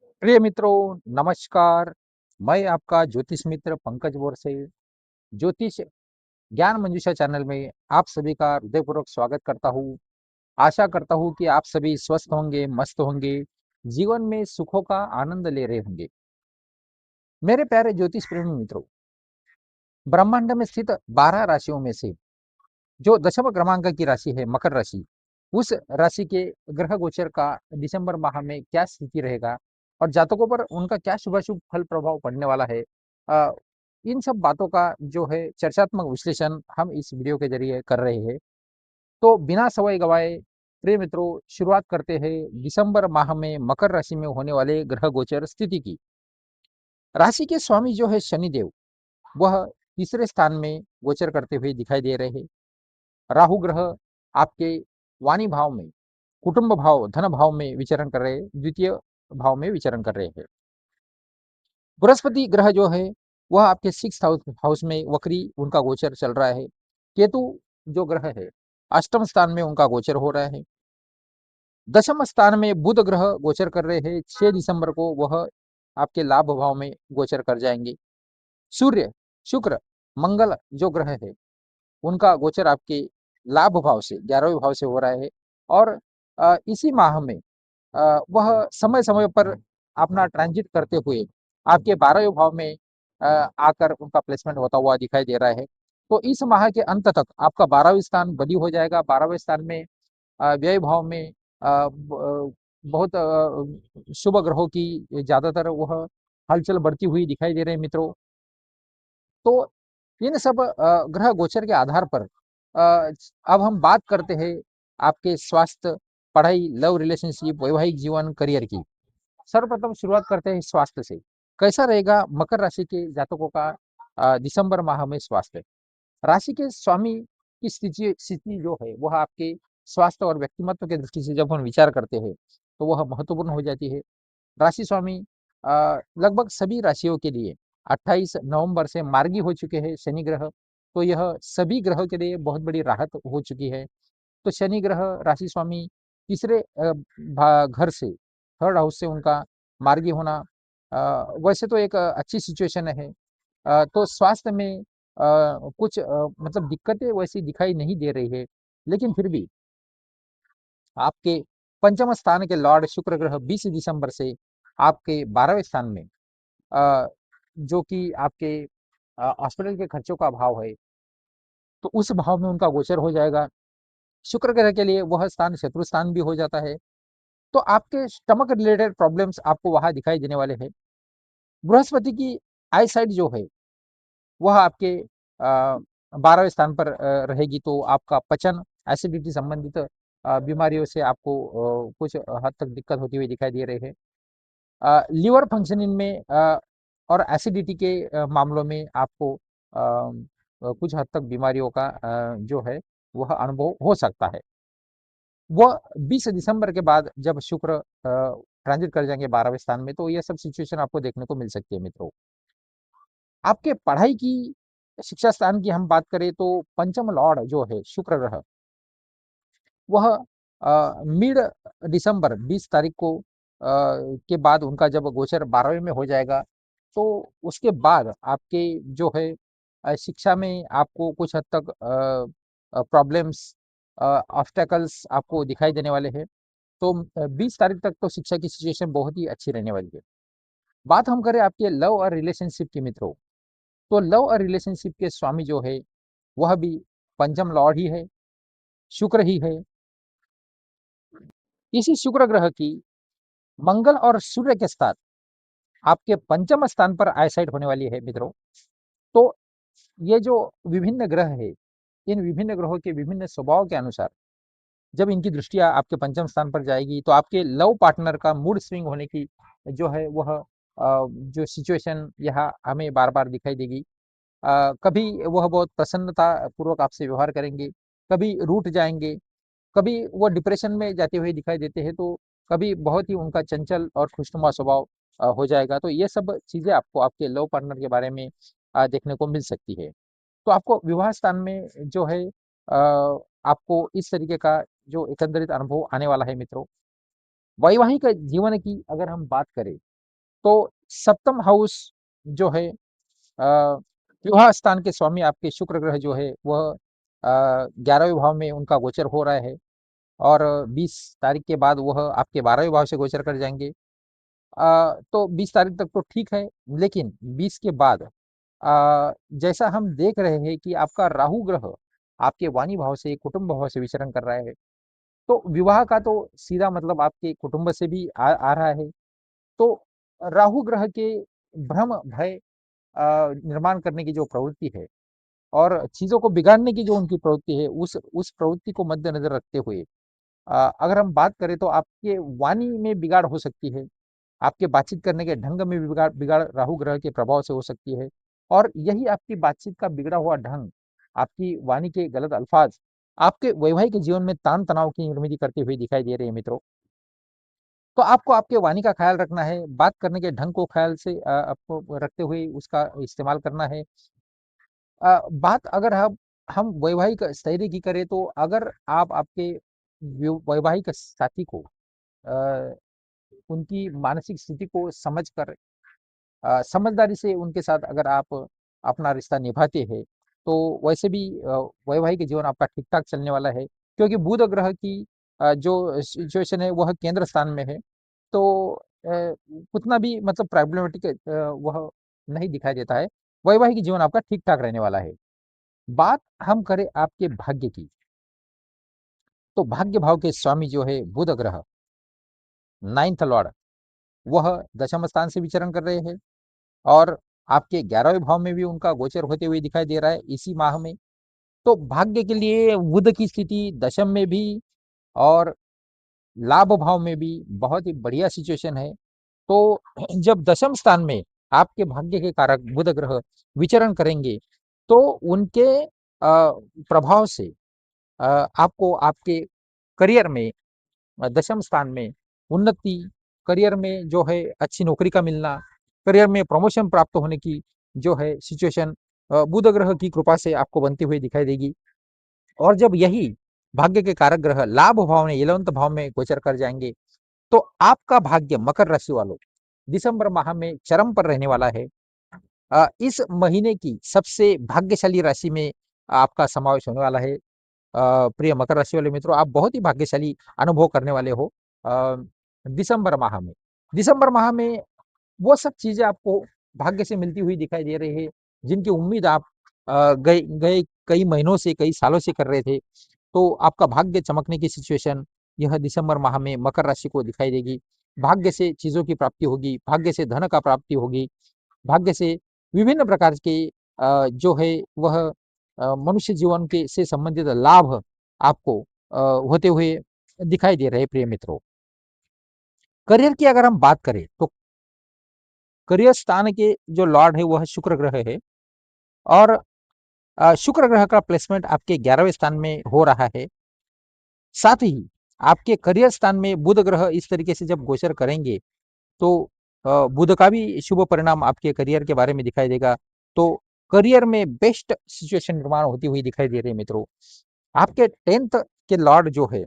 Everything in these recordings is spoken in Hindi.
प्रिय मित्रों, नमस्कार। मैं आपका ज्योतिष मित्र पंकज बोरसे, ज्योतिष ज्ञान मंजूषा चैनल में आप सभी का हृदयपूर्वक स्वागत करता हूँ। आशा करता हूँ कि आप सभी स्वस्थ होंगे, मस्त होंगे, जीवन में सुखों का आनंद ले रहे होंगे। मेरे प्यारे ज्योतिष प्रेमी मित्रों, ब्रह्मांड में स्थित 12 राशियों में से जो दशम क्रमांक की राशि है मकर राशि, उस राशि के ग्रह गोचर का दिसंबर माह में क्या स्थिति रहेगा और जातकों पर उनका क्या शुभाशुभ फल प्रभाव पड़ने वाला है। अ, इन सब बातों का जो है चर्चात्मक विश्लेषण हम इस वीडियो के जरिए कर रहे हैं। तो बिना समय गवाए प्रिय मित्रों, शुरुआत करते हैं दिसंबर माह में मकर राशि में होने वाले ग्रह गोचर स्थिति की। राशि के स्वामी जो है शनिदेव, वह तीसरे स्थान में गोचर करते हुए दिखाई दे रहे हैं। राहु ग्रह आपके वाणी भाव में, कुटुंब भाव, धन भाव में विचरण कर रहे हैं, द्वितीय भाव में विचरण कर रहे हैं। बृहस्पति ग्रह जो है वह आपके सिक्स हाउस में वक्री उनका गोचर चल रहा है। केतु जो ग्रह है अष्टम स्थान में उनका गोचर हो रहा है। दशम स्थान में बुध ग्रह गोचर कर रहे हैं। 6 दिसंबर को वह आपके लाभ भाव में गोचर कर जाएंगे। सूर्य, शुक्र, मंगल जो ग्रह है उनका गोचर आपके लाभ भाव से 11वें भाव से हो रहा है। और इसी माह में वह समय समय पर अपना ट्रांजिट करते हुए आपके 12वें भाव में आकर उनका प्लेसमेंट होता हुआ दिखाई दे रहा है। तो इस माह के अंत तक आपका 12वां स्थान बदी हो जाएगा। 12वें स्थान में व्यय भाव में बहुत शुभ ग्रहों की ज्यादातर वह हलचल बढ़ती हुई दिखाई दे रहे हैं मित्रों। तो इन सब ग्रह गोचर के आधार पर अब हम बात करते हैं आपके स्वास्थ्य, पढ़ाई, लव रिलेशनशिप, वैवाहिक जीवन, करियर की। सर्वप्रथम शुरुआत करते हैं स्वास्थ्य से। कैसा रहेगा मकर राशि के जातकों का दिसंबर माह में स्वास्थ्य? राशि के स्वामी की स्थिति स्थिति जो है वह आपके स्वास्थ्य और व्यक्तिमत्व के दृष्टि से जब हम विचार करते हैं तो वह महत्वपूर्ण हो जाती है। राशि स्वामी लगभग सभी राशियों के लिए 28 नवंबर से मार्गी हो चुके हैं शनि ग्रह। तो यह सभी ग्रहों के लिए बहुत बड़ी राहत हो चुकी है। तो शनि ग्रह राशि स्वामी तीसरे घर से, थर्ड हाउस से उनका मार्गी होना वैसे तो एक अच्छी सिचुएशन है। तो स्वास्थ्य में कुछ मतलब दिक्कतें वैसी दिखाई नहीं दे रही है, लेकिन फिर भी आपके पंचम स्थान के लॉर्ड शुक्र ग्रह 20 दिसंबर से आपके 12वें स्थान में, जो कि आपके हॉस्पिटल के खर्चों का भाव है, तो उस भाव में उनका गोचर हो जाएगा। शुक्र ग्रह के लिए वह स्थान शत्रु स्थान भी हो जाता है। तो आपके स्टमक रिलेटेड प्रॉब्लम्स आपको वहां दिखाई देने वाले हैं। बृहस्पति की आई साइड जो है वह आपके 12वें स्थान पर रहेगी। तो आपका पचन, एसिडिटी संबंधित बीमारियों से आपको कुछ हद तक दिक्कत होती हुई दिखाई दे रही है। लिवर फंक्शनिंग में और एसिडिटी के मामलों में आपको कुछ हद तक बीमारियों का जो है वह अनुभव हो सकता है। वह 20 दिसंबर के बाद जब शुक्र ट्रांजिट कर जाएंगे 12वें स्थान में, तो यह सब सिचुएशन आपको देखने को मिल सकती है मित्रों। आपके पढ़ाई की, शिक्षा स्थान की हम बात करें तो पंचम लॉर्ड जो है शुक्र ग्रह, वह मिड दिसंबर 20 तारीख को के बाद उनका जब गोचर 12वें में हो जाएगा, तो उसके बाद आपके जो है शिक्षा में आपको कुछ हद तक प्रॉब्लम्स, ऑब्स्टेकल्स आपको दिखाई देने वाले हैं। तो 20 तारीख तक तो शिक्षा की सिचुएशन बहुत ही अच्छी रहने वाली है। बात हम करें आपके लव और रिलेशनशिप की मित्रों, तो लव और रिलेशनशिप के स्वामी जो है वह भी पंचम लॉर्ड ही है, शुक्र ही है। इसी शुक्र ग्रह की मंगल और सूर्य के साथ आपके पंचम स्थान पर आईसाइट होने वाली है मित्रों। तो ये जो विभिन्न ग्रह है, इन विभिन्न ग्रहों के विभिन्न स्वभाव के अनुसार जब इनकी दृष्टियां आपके पंचम स्थान पर जाएगी तो आपके लव पार्टनर का मूड स्विंग होने की जो है वह जो सिचुएशन यहाँ हमें बार बार दिखाई देगी। कभी वह बहुत प्रसन्नता पूर्वक आपसे व्यवहार करेंगे, कभी रूठ जाएंगे, कभी वो डिप्रेशन में जाते हुए दिखाई देते हैं, तो कभी बहुत ही उनका चंचल और खुशनुमा स्वभाव हो जाएगा। तो ये सब चीजें आपको आपके लव पार्टनर के बारे में देखने को मिल सकती है। तो आपको विवाह स्थान में जो है आपको इस तरीके का जो एकंदरित अनुभव आने वाला है मित्रों। वैवाहिक जीवन की अगर हम बात करें तो सप्तम हाउस जो है विवाह स्थान के स्वामी आपके शुक्र ग्रह जो है वह 11वें भाव में उनका गोचर हो रहा है और 20 तारीख के बाद वह आपके 12वें भाव से गोचर कर जाएंगे। तो 20 तारीख तक तो ठीक है, लेकिन 20 के बाद जैसा हम देख रहे हैं कि आपका राहु ग्रह आपके वाणी भाव से कुटुंब भाव से विचरण कर रहा है, तो विवाह का तो सीधा मतलब आपके कुटुंब से भी आ रहा है। तो राहु ग्रह के भ्रम भय निर्माण करने की जो प्रवृत्ति है और चीजों को बिगाड़ने की जो उनकी प्रवृत्ति है, उस प्रवृत्ति को मद्देनजर रखते हुए अगर हम बात करें तो आपके वाणी में बिगाड़ हो सकती है, आपके बातचीत करने के ढंग में भी बिगाड़ बिगाड़ राहु ग्रह के प्रभाव से हो सकती है। और यही आपकी बातचीत का बिगड़ा हुआ ढंग, आपकी वाणी के गलत अल्फाज आपके वैवाहिक जीवन में तान तनाव की निर्मिति करते हुए दिखाई दे रहे हैं मित्रों। तो आपको आपके वाणी का ख्याल रखना है, बात करने के ढंग को ख्याल से आपको रखते हुए उसका इस्तेमाल करना है। बात अगर हम वैवाहिक स्थैर्य की करें तो अगर आप आपके वैवाहिक साथी को अ, उनकी मानसिक स्थिति को समझकर समझदारी से उनके साथ अगर आप अपना रिश्ता निभाते हैं, तो वैसे भी वैवाहिक जीवन आपका ठीक-ठाक चलने वाला है। क्योंकि बुध ग्रह की जो सिचुएशन है वह केंद्र स्थान में है, तो उतना भी मतलब प्रॉब्लमैटिक वह नहीं दिखाई देता है। वैवाहिक जीवन आपका ठीक-ठाक रहने वाला है। बात हम करें आपके भाग्य की, तो भाग्य भाव के स्वामी जो है बुध ग्रह, 9th लॉर्ड, वह दशम स्थान से विचरण कर रहे हैं और आपके 11वें भाव में भी उनका गोचर होते हुए दिखाई दे रहा है इसी माह में। तो भाग्य के लिए बुध की स्थिति दशम में भी और लाभ भाव में भी बहुत ही बढ़िया सिचुएशन है। तो जब दशम स्थान में आपके भाग्य के कारक बुध ग्रह विचरण करेंगे, तो उनके प्रभाव से आपको आपके करियर में दशम स्थान में उन्नति, करियर में जो है अच्छी नौकरी का मिलना, करियर में प्रमोशन प्राप्त होने की जो है सिचुएशन बुध ग्रह की कृपा से आपको बनती हुई दिखाई देगी। और जब यही भाग्य के कारक ग्रह लाभ भाव में 11th भाव में गोचर कर जाएंगे, तो आपका भाग्य मकर राशि वालों दिसंबर माह में चरम पर रहने वाला है। इस महीने की सबसे भाग्यशाली राशि में आपका समावेश होने वाला है। प्रिय मकर राशि वाले मित्रों, आप बहुत ही भाग्यशाली अनुभव करने वाले हो दिसंबर माह में। दिसंबर माह में वो सब चीजें आपको भाग्य से मिलती हुई दिखाई दे रही है, जिनकी उम्मीद आप गए गए कई महीनों से, कई सालों से कर रहे थे। तो आपका भाग्य चमकने की सिचुएशन यह दिसंबर माह में मकर राशि को दिखाई देगी। भाग्य से चीजों की प्राप्ति होगी, भाग्य से धन का प्राप्ति होगी, भाग्य से विभिन्न प्रकार के जो है वह मनुष्य जीवन के से संबंधित लाभ आपको होते हुए दिखाई दे रहे हैं प्रिय मित्रों। करियर की अगर हम बात करें तो करियर स्थान के जो लॉर्ड है वह शुक्र ग्रह है और शुक्र ग्रह का प्लेसमेंट आपके 11वें स्थान में हो रहा है। साथ ही आपके करियर स्थान में बुध ग्रह इस तरीके से जब गोचर करेंगे, तो बुध का भी शुभ परिणाम आपके करियर के बारे में दिखाई देगा। तो करियर में बेस्ट सिचुएशन निर्माण होती हुई दिखाई दे रही है मित्रों। आपके 10th के लॉर्ड जो है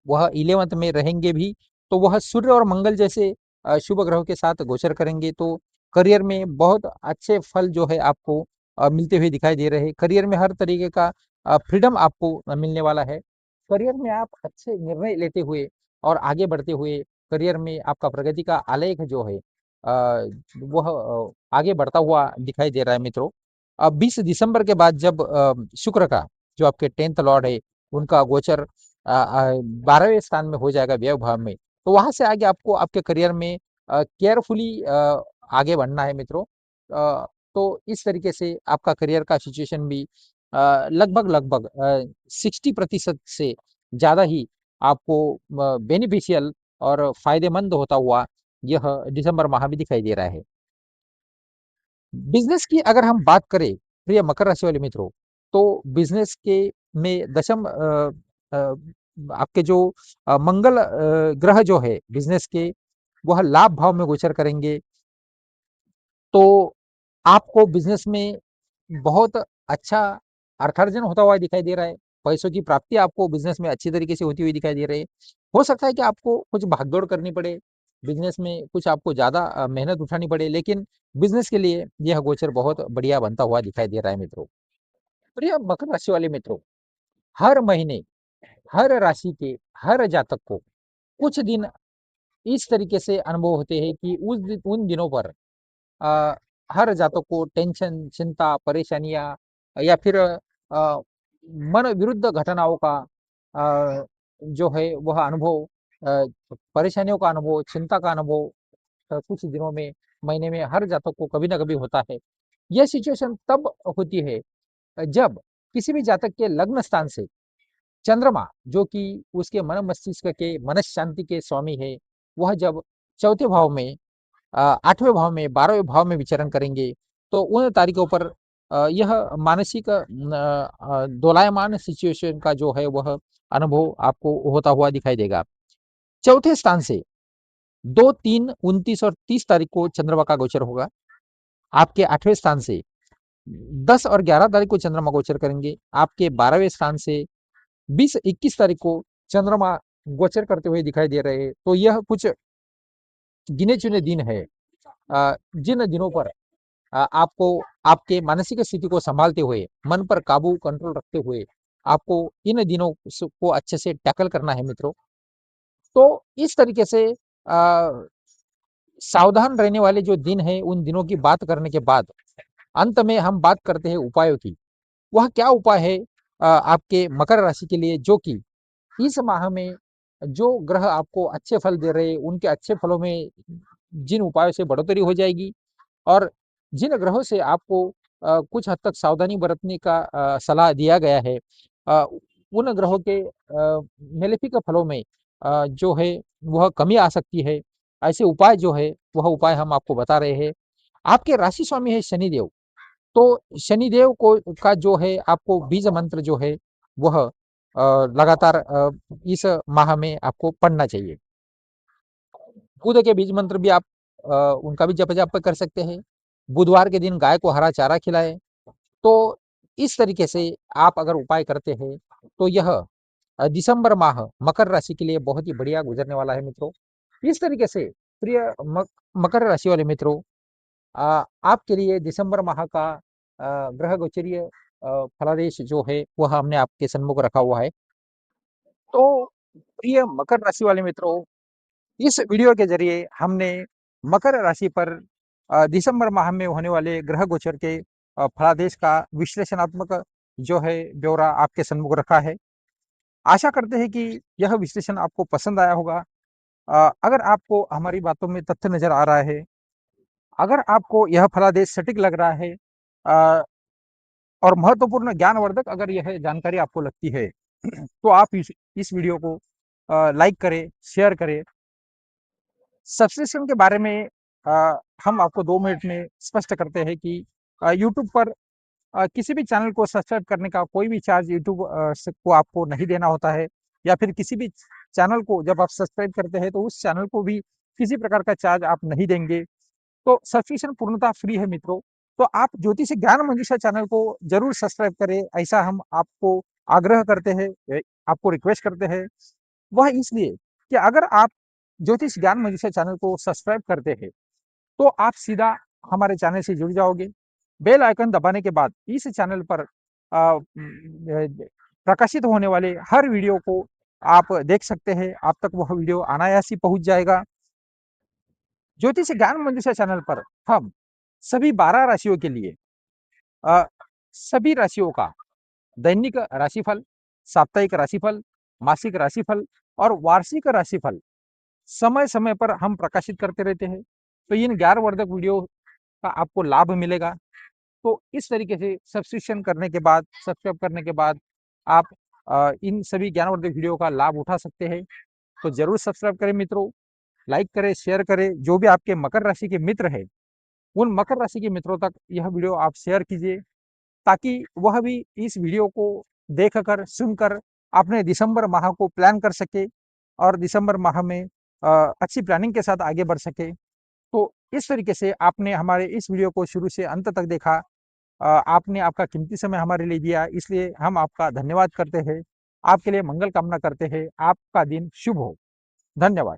वह 11th में रहेंगे भी, तो वह सूर्य और मंगल जैसे शुभ ग्रहों के साथ गोचर करेंगे, तो करियर में बहुत अच्छे फल जो है आपको मिलते हुए दिखाई दे रहे हैं। करियर में हर तरीके का फ्रीडम आपको मिलने वाला है। करियर में आप अच्छे निर्णय लेते हुए और आगे बढ़ते हुए करियर में आपका प्रगति का आलेख जो है वह आगे बढ़ता हुआ दिखाई दे रहा है मित्रों। अब 20 दिसंबर के बाद जब शुक्र का जो आपके 10th लॉर्ड है उनका गोचर 12वें स्थान में हो जाएगा व्यय भाव में, तो वहां से आगे आपको आपके करियर में केयरफुली आगे बढ़ना है मित्रों। तो इस तरीके से आपका करियर का सिचुएशन भी लगभग लगभग 60% से ज़्यादा ही आपको बेनिफिशियल और फायदेमंद होता हुआ यह दिसंबर माह भी दिखाई दे रहा है। बिजनेस की अगर हम बात करें प्रिय मकर राशि वाले मित्रों, तो बिजनेस के में दशम आपके जो मंगल ग्रह जो है बिजनेस के वह लाभ भाव में गोचर करेंगे, तो आपको बिजनेस में बहुत अच्छा अर्थार्जन होता हुआ दिखाई दे रहा है। पैसों की प्राप्ति आपको बिजनेस में अच्छी तरीके से होती हुई दिखाई दे रही है। हो सकता है कि आपको कुछ भागदौड़ करनी पड़े, बिजनेस में कुछ आपको ज़्यादा मेहनत उठानी पड़े, लेकिन बिजनेस के लिए यह गोचर बहुत बढ़िया बनता हुआ दिखाई दे रहा है मित्रों। प्रिय मकर राशि वाले मित्रों, हर महीने हर राशि के हर जातक को कुछ दिन इस तरीके से अनुभव होते हैं कि उन दिनों पर अ, हर जातक को टेंशन, चिंता, परेशानियाँ या फिर मन विरुद्ध घटनाओं का जो है वह अनुभव, परेशानियों का अनुभव, चिंता का अनुभव कुछ दिनों में, महीने में हर जातक को कभी ना कभी होता है। यह सिचुएशन तब होती है जब किसी भी जातक के लग्न स्थान से चंद्रमा, जो कि उसके मन मस्तिष्क के मनःशांति के स्वामी है, वह जब चौथे भाव में, 8वें भाव में, 12वें भाव में विचरण करेंगे, तो उन तारीखों पर यह मानसिक दोलायमान सिचुएशन का जो है वह अनुभव आपको होता हुआ दिखाई देगा। चौथे स्थान से 2, 3, 29 और 30 तारीख को चंद्रमा का गोचर होगा। आपके 8वें स्थान से 10 और 11 तारीख को चंद्रमा गोचर करेंगे। आपके 12वें स्थान से 20-21 तारीख को चंद्रमा गोचर करते हुए दिखाई दे रहे हैं। तो यह कुछ गिने चुने दिन है, जिन दिनों पर आपको आपके मानसिक स्थिति को संभालते हुए, मन पर काबू कंट्रोल रखते हुए आपको इन दिनों को अच्छे से टैकल करना है मित्रों। तो इस तरीके से सावधान रहने वाले जो दिन है, उन दिनों की बात करने के बाद अंत में हम बात करते हैं उपायों की। वह क्या उपाय है आपके मकर राशि के लिए, जो कि इस माह में जो ग्रह आपको अच्छे फल दे रहे हैं, उनके अच्छे फलों में जिन उपायों से बढ़ोतरी हो जाएगी और जिन ग्रहों से आपको कुछ हद तक सावधानी बरतने का सलाह दिया गया है, अ, उन ग्रहों के मेलेफिक फलों में जो है वह कमी आ सकती है। ऐसे उपाय जो है वह उपाय हम आपको बता रहे हैं। आपके राशि स्वामी है शनिदेव, तो शनिदेव को का जो है आपको बीज मंत्र जो है वह लगातार इस माह में आपको पढ़ना चाहिए। बुध के बीज मंत्र भी आप उनका भी जप जाप कर सकते हैं। बुधवार के दिन गाय को हरा चारा खिलाएं। तो इस तरीके से आप अगर उपाय करते हैं तो यह दिसंबर माह मकर राशि के लिए बहुत ही बढ़िया गुजरने वाला है मित्रों। इस तरीके से प्रिय मकर राशि वाले मित्रों, आपके लिए दिसंबर माह का ग्रह गोचरीय फलादेश जो है वह हमने आपके सन्मुख रखा हुआ है। तो प्रिय मकर राशि वाले मित्रों, इस वीडियो के जरिए हमने मकर राशि पर दिसंबर माह में होने वाले ग्रह गोचर के फलादेश का विश्लेषणात्मक जो है ब्यौरा आपके सन्मुख रखा है। आशा करते हैं कि यह विश्लेषण आपको पसंद आया होगा। अगर आपको हमारी बातों में तथ्य नजर आ रहा है, अगर आपको यह फलादेश सटीक लग रहा है, अ, और महत्वपूर्ण ज्ञानवर्धक अगर यह जानकारी आपको लगती है, तो आप इस वीडियो को लाइक करें, शेयर करें। सब्सक्रिप्शन के बारे में हम आपको 2 मिनट में स्पष्ट करते हैं कि यूट्यूब पर किसी भी चैनल को सब्सक्राइब करने का कोई भी चार्ज यूट्यूब को आपको नहीं देना होता है, या फिर किसी भी चैनल को जब आप सब्सक्राइब करते हैं तो उस चैनल को भी किसी प्रकार का चार्ज आप नहीं देंगे। तो सब्सक्रिप्शन पूर्णतः फ्री है मित्रों। तो आप ज्योतिष ज्ञान मंजूषा चैनल को जरूर सब्सक्राइब करें, ऐसा हम आपको आग्रह करते हैं, आपको रिक्वेस्ट करते हैं। वह इसलिए कि अगर आप ज्योतिष ज्ञान मंजूषा चैनल को सब्सक्राइब करते हैं तो आप सीधा हमारे चैनल से जुड़ जाओगे। बेल आइकन दबाने के बाद इस चैनल पर प्रकाशित होने वाले हर वीडियो को आप देख सकते हैं। आप तक वह वीडियो अनायास ही पहुंच जाएगा। ज्योतिष ज्ञान मंजूषा चैनल पर हम सभी 12 राशियों के लिए अ, सभी राशियों का दैनिक राशिफल, साप्ताहिक राशिफल, मासिक राशिफल और वार्षिक राशिफल समय समय पर हम प्रकाशित करते रहते हैं। तो इन ज्ञानवर्धक वीडियो का आपको लाभ मिलेगा। तो इस तरीके से सब्सक्रिप्शन करने के बाद, सब्सक्राइब करने के बाद आप इन सभी ज्ञानवर्धक वीडियो का लाभ उठा सकते हैं। तो जरूर सब्सक्राइब करें मित्रों, लाइक करें, शेयर करें। जो भी आपके मकर राशि के मित्र हैं, उन मकर राशि के मित्रों तक यह वीडियो आप शेयर कीजिए, ताकि वह भी इस वीडियो को देखकर, सुनकर अपने दिसंबर माह को प्लान कर सके और दिसंबर माह में अच्छी प्लानिंग के साथ आगे बढ़ सके। तो इस तरीके से आपने हमारे इस वीडियो को शुरू से अंत तक देखा। आपने आपका कीमती समय हमारे लिए दिया, इसलिए हम आपका धन्यवाद करते हैं। आपके लिए मंगल कामना करते हैं। आपका दिन शुभ हो। धन्यवाद।